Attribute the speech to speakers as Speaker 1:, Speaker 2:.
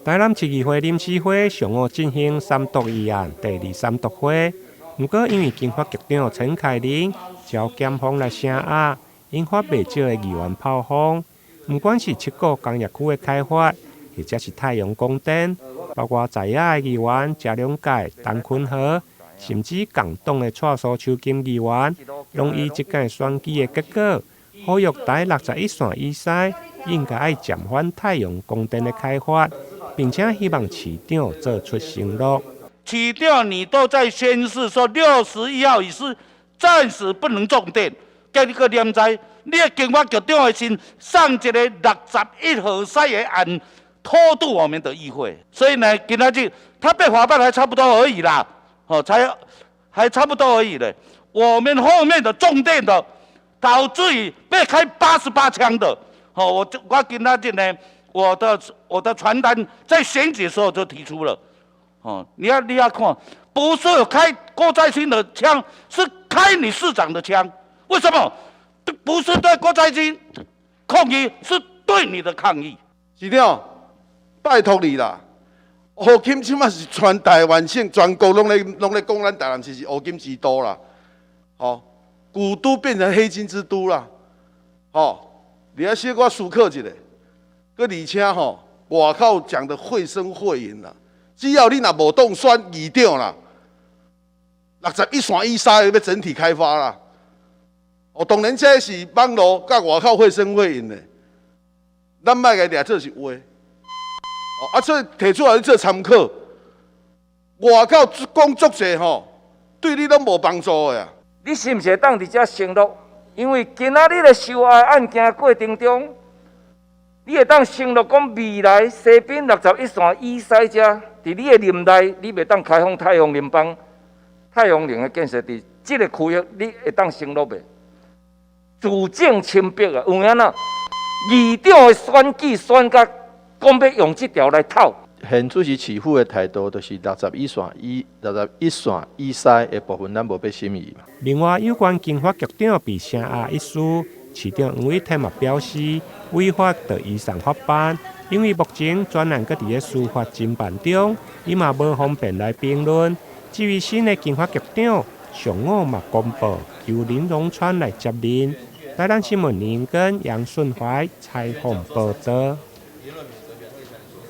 Speaker 1: 台南市议会临时会上午进行三读议案第二三读会，不过因为经发局长陈凯琳招检方来声压，引发不少的议员炮轰。不管是七股工业区的开发，或者是太阳光电，包括在野的议员嘉良界、陈坤和，甚至共党的蔡苏秋金议员，拢以这届选举的结果，呼吁在61线以西应该要暂缓太阳光电的开发，并且希望市长做出承诺。
Speaker 2: 市长，你都在宣示说61号已是暂时不能种电，今个念在你的经发局长的心上一个61号赛的案，拖住我们的议会，所以呢，今天他被法办还差不多而已啦，还差不多而已嘞。我们后面的种电的，导致于被开88枪的，我今天呢，我的传单在选举的时候就提出了。你要看，不是开郭在清的枪，是开你市长的枪。为什么？不是对郭在清抗议，是对你的抗议。
Speaker 3: 市长，拜托你啦！乌金即马是全台湾省、全国拢咧讲咱台南市是乌金之都啦。古都变成黑金之都啦。你要小可思考一下，而且外口讲的绘声绘影啦。只要你若无当选议长啦，61线以西要整体开发啦。当然这是网络甲外口绘声绘影的，咱莫个掠做是话。所以提出来做参考，外口讲足济对你拢无帮助的啊。
Speaker 4: 你是毋是当伫遮承诺？因为今仔日的收押案件过程中，你会当承诺讲未来西滨61线以西遮，伫你的任内，你袂当开放太阳能板、太阳能的建设伫这个区域，你会当承诺袂？自证清白啊！有影呐？议长的选举选甲讲要用这条来套。
Speaker 5: 现主席市府的态度，就是61线以西的部分，咱无要审议。
Speaker 1: 另外，有关经发局长被声压一事，市长黄伟天嘛表示，违法就依上法办，因为目前专案搁伫咧司法侦办中，伊嘛无方便来评论。至于新的经发局长，上午嘛公布由林荣川来接任。台南新闻林跟杨顺怀采访报道。